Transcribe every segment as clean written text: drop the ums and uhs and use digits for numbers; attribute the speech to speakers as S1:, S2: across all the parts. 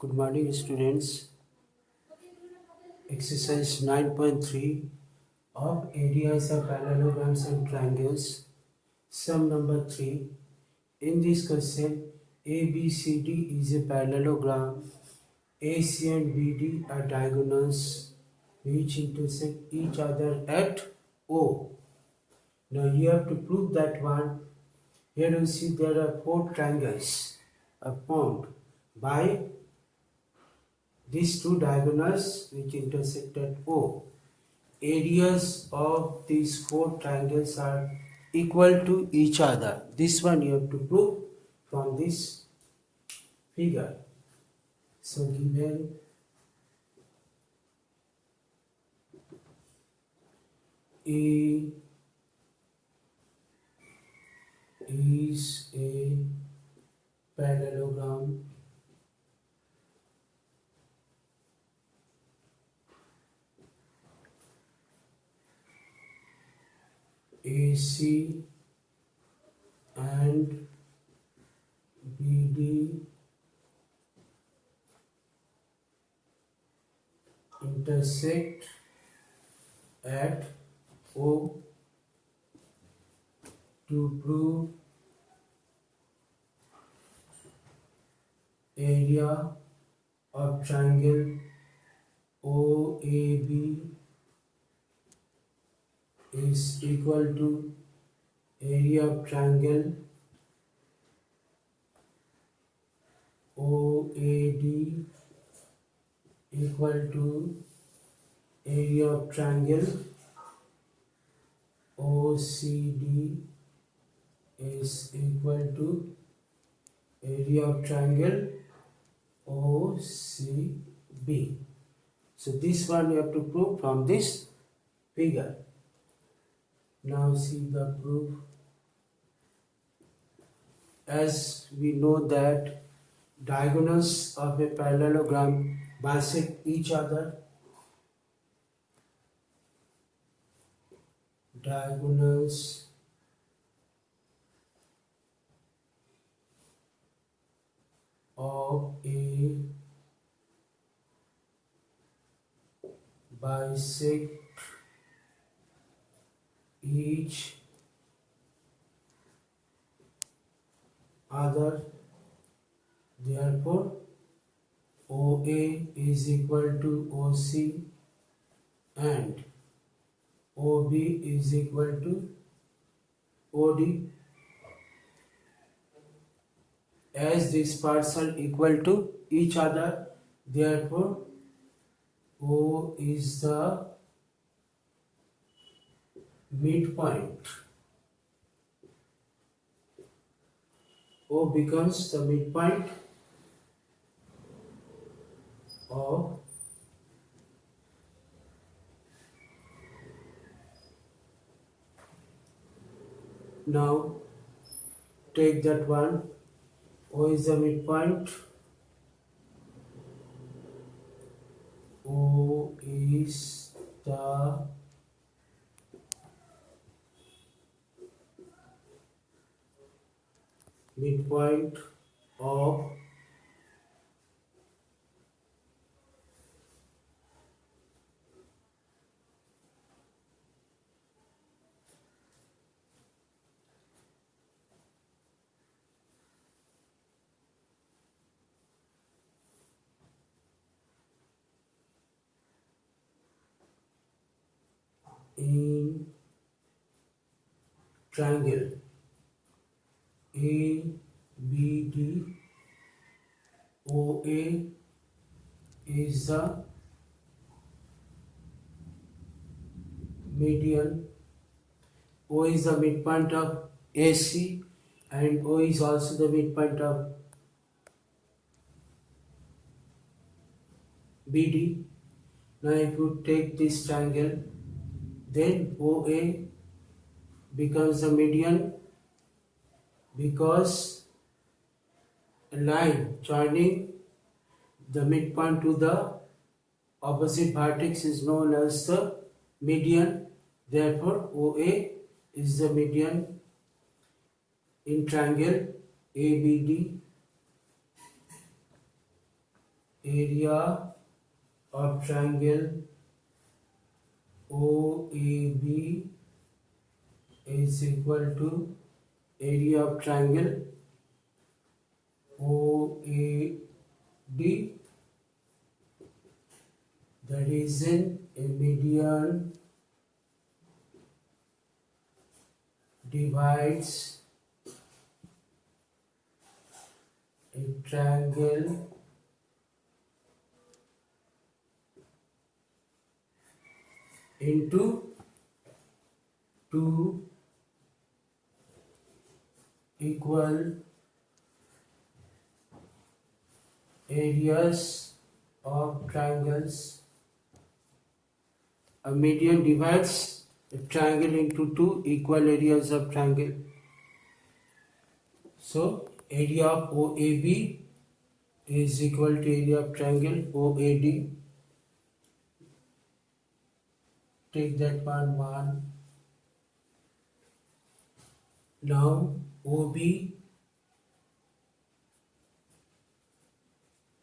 S1: Good morning, students. Exercise 9.3 of areas of parallelograms and triangles. Sum number 3. In this question, ABCD is a parallelogram. AC and BD are diagonals which intersect each other at O. Now you have to prove that one. Here you see there are 4 triangles formed by these two diagonals which intersect at O. Areas of these 4 triangles are equal to each other. This one you have to prove from this figure. So given A is a parallelogram AC and BD intersect at O. To prove area of triangle OAB is equal to area of triangle OAD equal to area of triangle OCD is equal to area of triangle OCB. So this one you have to prove from this figure. Now see the proof. As we know that diagonals of a parallelogram bisect each other. Diagonals of a bisect each other, therefore OA is equal to OC and OB is equal to OD. As these parts are equal to each other, therefore O is the midpoint. O becomes the midpoint of now take that one. O is the midpoint. O is the midpoint of in triangle ABD. OA is the median. O is the midpoint of AC and O is also the midpoint of BD. Now if you take this triangle, then OA becomes the median because a line joining the midpoint to the opposite vertex is known as the median. Therefore OA is the median in triangle ABD. area of triangle OAB is equal to area of triangle OAD. The reason a median divides a triangle into two equal areas of triangles. A median divides a triangle into two equal areas of triangle. So area of OAB is equal to area of triangle OAD. Take that one 1. Now OB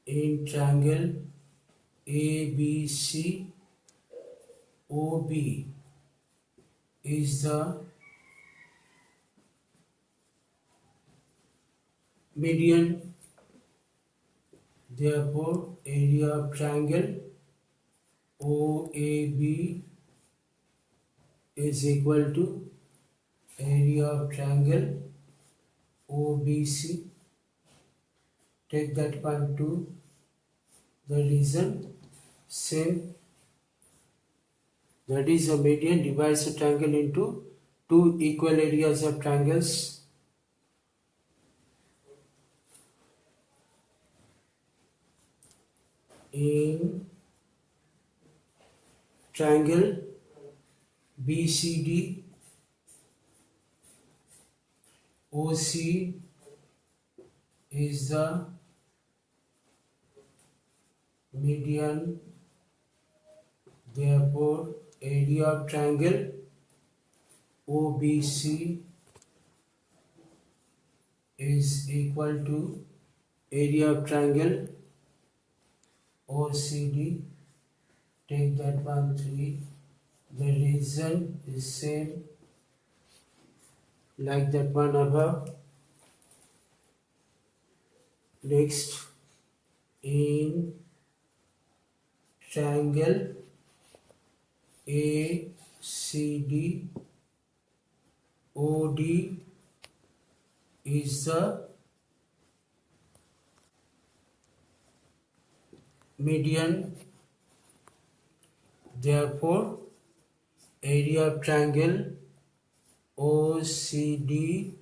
S1: in triangle ABC, OB is the median. Therefore, area of triangle OAB is equal to area of triangle OBC. Take that one 2. The reason same, that is a median divides a triangle into two equal areas of triangles. In triangle BCD, OC is the median. Therefore, area of triangle OBC is equal to area of triangle OCD. Take that one 3. The reason is same like that one above. Next, in triangle ACD, OD is the median. Therefore, area of triangle OCD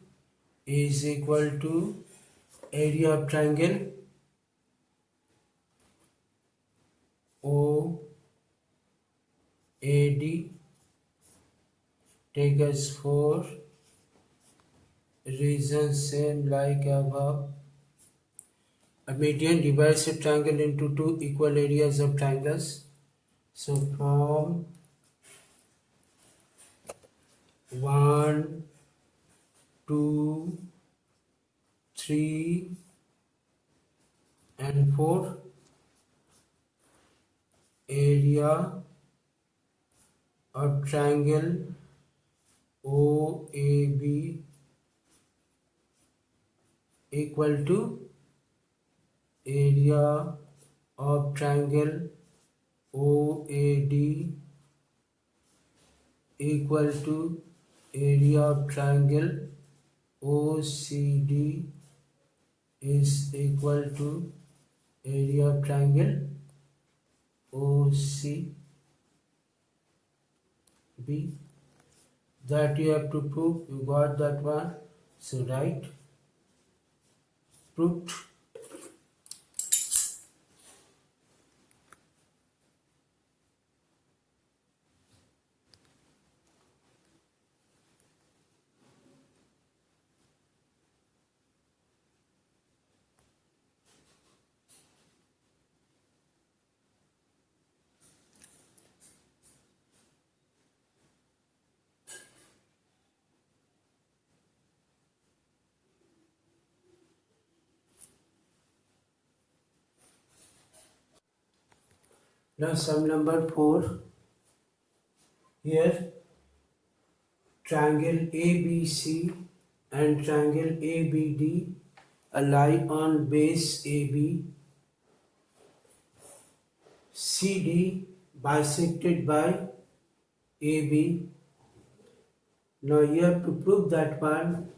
S1: is equal to area of triangle OAD. Take as 4. Reason same like above. A median divides a triangle into two equal areas of triangles. So from 1, 2, 3 and 4, area of triangle OAB equal to area of triangle OAD equal to area of triangle OCD is equal to area of triangle OCB. That you have to prove. You got that one. So write proved. Now sum number 4. Here triangle ABC and triangle ABD lie on base AB. CD bisected by AB. Now you have to prove that one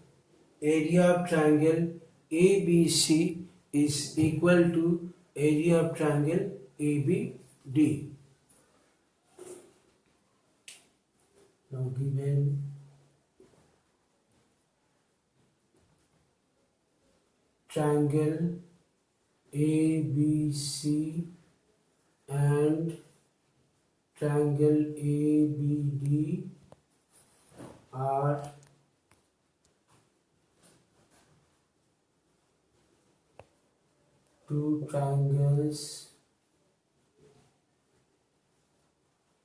S1: area of triangle ABC is equal to area of triangle ABD. Now given triangle ABC and triangle ABD are two triangles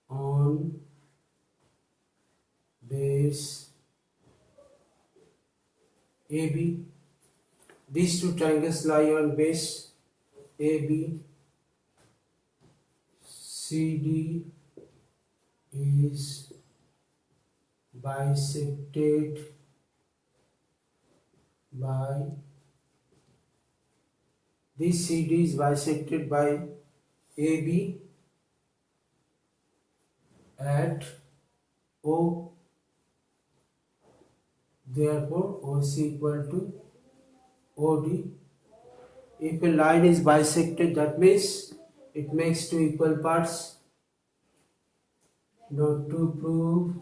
S1: on base AB. These two triangles lie on base AB. CD is bisected by this CD is bisected by AB at O. Therefore, OC equal to OD. If a line is bisected, that means it makes two equal parts. Now to prove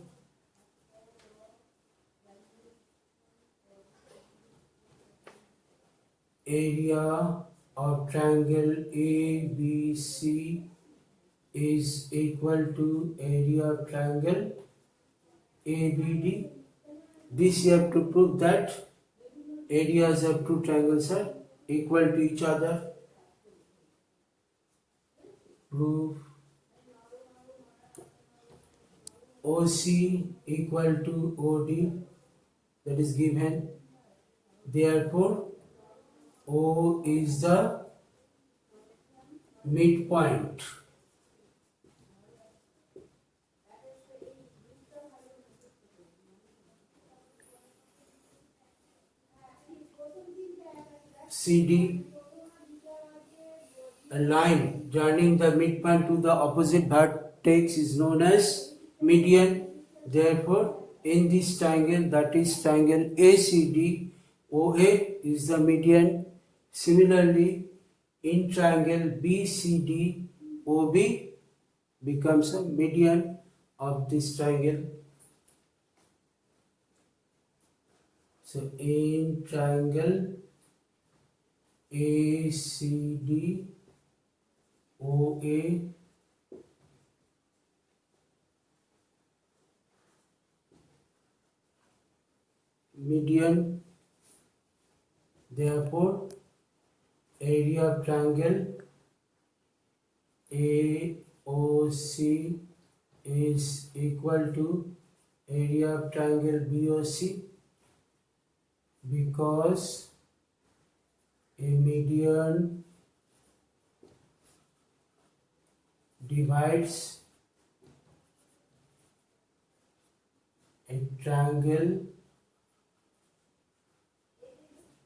S1: area of triangle ABC is equal to area of triangle ABD. This you have to prove that areas of two triangles are equal to each other. Prove OC equal to OD, that is given. Therefore, O is the midpoint. CD, a line joining the midpoint to the opposite vertex is known as median. Therefore, in this triangle, that is triangle ACD, OA is the median. Similarly, in triangle BCD, OB becomes a median of this triangle. So, in triangle ACD, OA median, therefore area of triangle AOC is equal to area of triangle BOC, because a median divides a triangle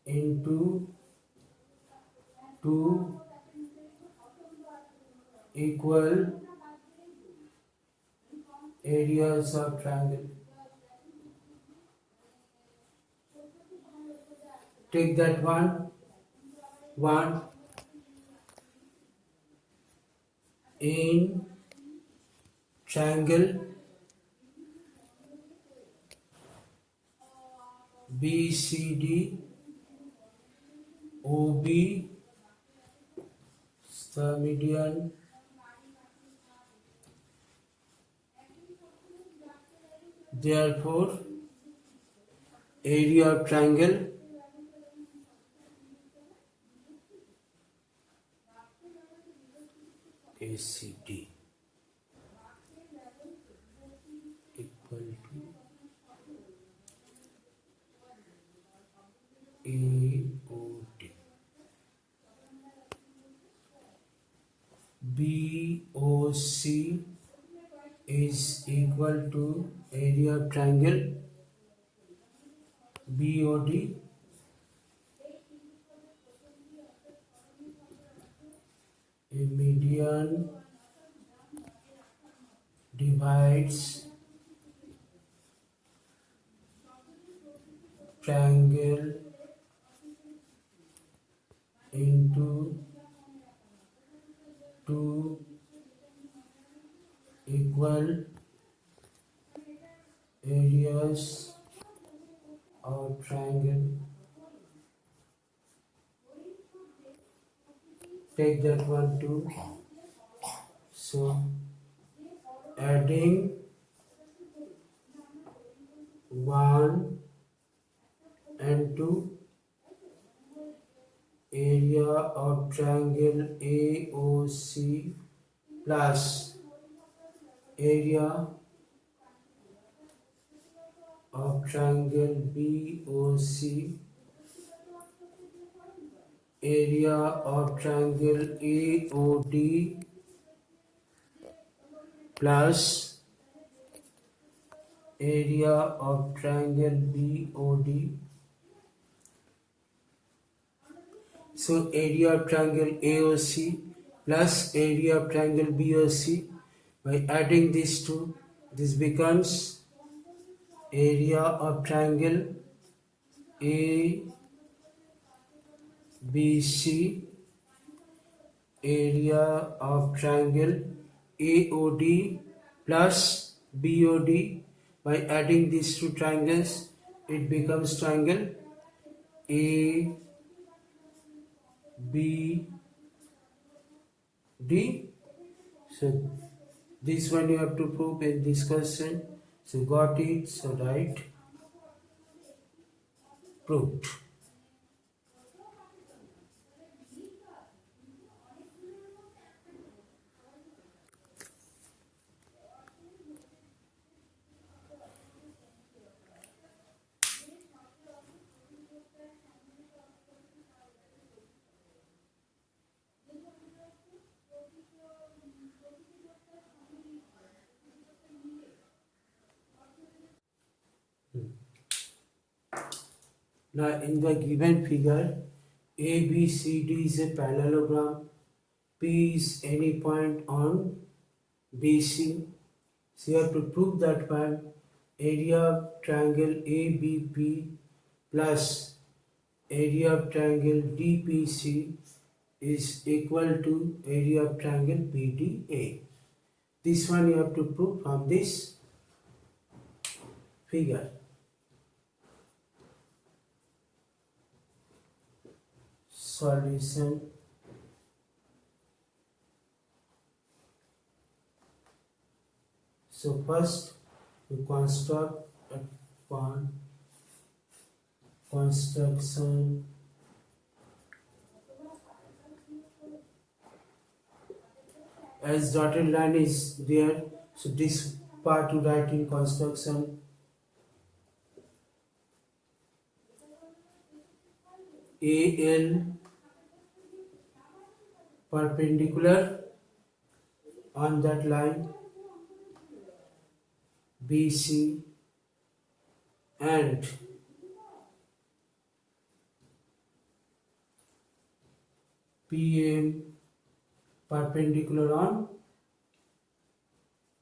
S1: into two equal areas of triangle. Take that one in triangle BCD, OB is the median. Therefore, area of triangle ACD equal to AOD. BOC is equal to area of triangle BOD. A median divides triangle into two equal areas of triangle. Take that one too. So adding 1 and 2, area of triangle AOC plus area of triangle BOC, area of triangle AOD plus area of triangle BOD. So area of triangle AOC plus area of triangle BOC, by adding these two, this becomes area of triangle ABC, area of triangle AOD plus BOD. By adding these two triangles, it becomes triangle ABD. So this one you have to prove in this question. So got it, so right, proved. Now in the given figure, ABCD is a parallelogram, P is any point on BC. So you have to prove that one, area of triangle ABP plus area of triangle DPC is equal to area of triangle BDA. This one you have to prove from this figure. Solution. So first we construct upon construction as dotted line is there, so this part to write in construction. AL perpendicular on that line, BC and PM perpendicular on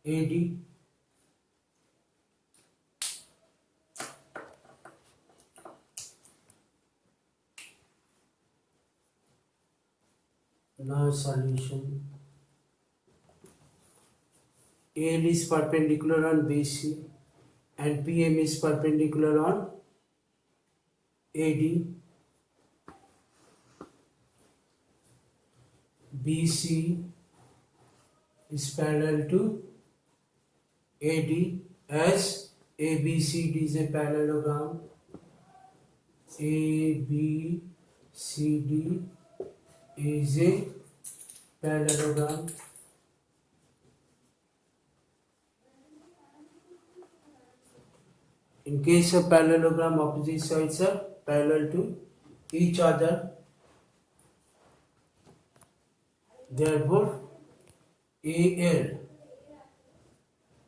S1: AD. Now solution. AL is perpendicular on BC and PM is perpendicular on AD. BC is parallel to AD as ABCD is a parallelogram. ABCD is a parallelogram. In case of parallelogram, opposite sides are parallel to each other. Therefore, AL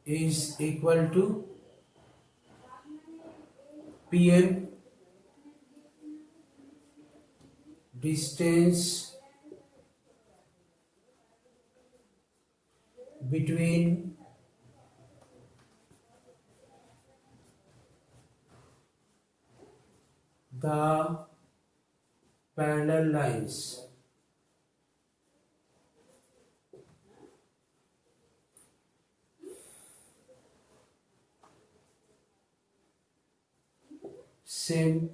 S1: is equal to PM, distance between the parallel lines. Same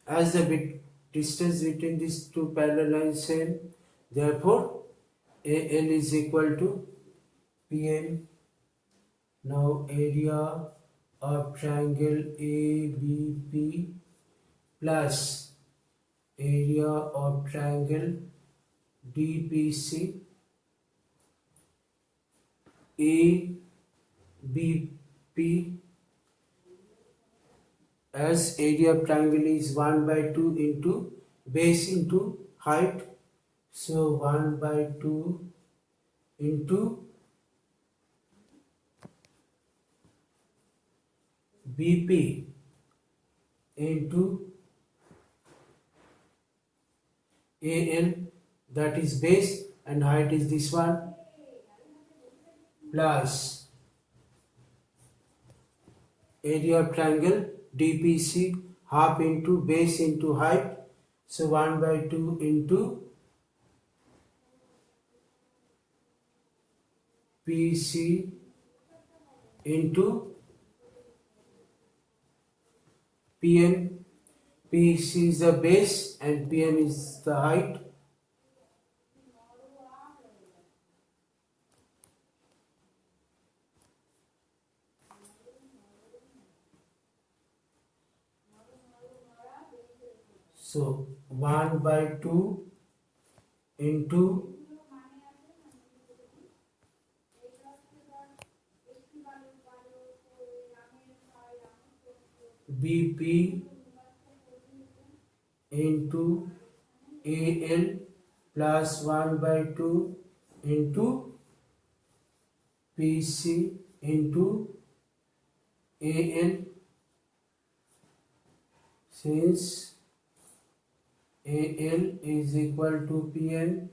S1: as the distance between these two parallel lines same, therefore AL is equal to PM. Now area of triangle ABP plus area of triangle DPC. ABP, as area of triangle is 1 by 2 into base into height, so 1 by 2 into BP into AL, that is base and height is this one, plus area of triangle DPC, half into base into height, so 1 by 2 into PC into PM. PC is the base and PM is the height. So 1 by 2 into BP into AL plus 1 by 2 into PC into AL, since AL is equal to PM.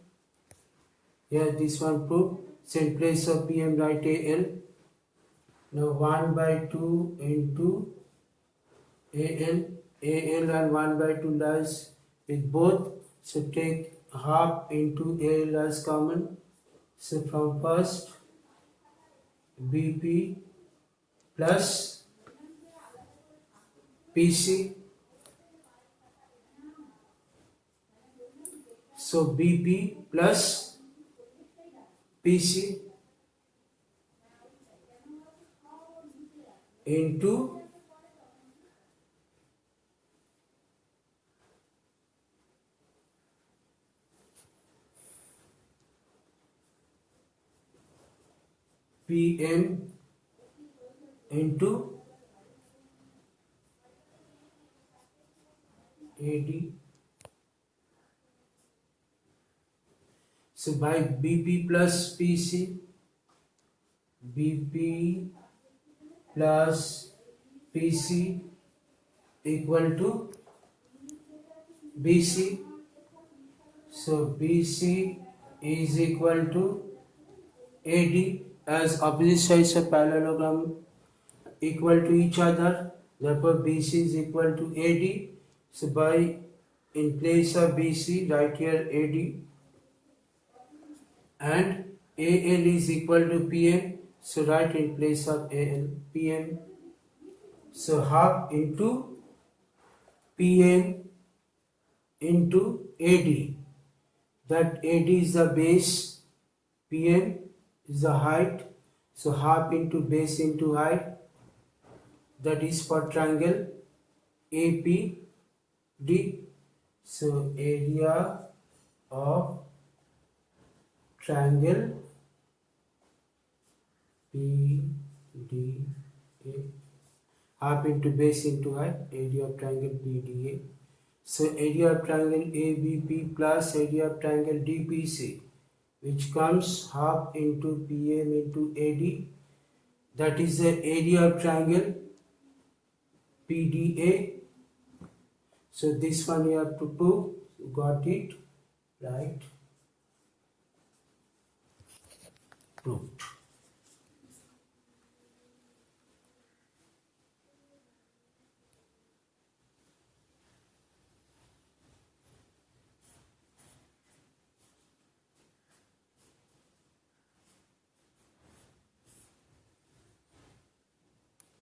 S1: Here this one proved. So in place of PM write AL. Now 1 by 2 into AL and 1 by 2 lies with both, so take half into AL as common. So from first BP plus PC, so BP plus PC into PM into AD. So by BP plus PC, BP plus PC equal to BC. So BC is equal to AD, as opposite sides of parallelogram equal to each other, therefore BC is equal to AD. So by in place of BC write here AD, and AL is equal to PM, so write in place of AL PM. So half into PM into AD, that AD is the base, PM is the height, so half into base into height, that is for triangle APD. So area of triangle PDA, half into base into height, area of triangle PDA. So area of triangle ABP plus area of triangle DPC which comes half into PM into AD. That is the area of triangle PDA. So this one you have to prove. You got it right? Proved.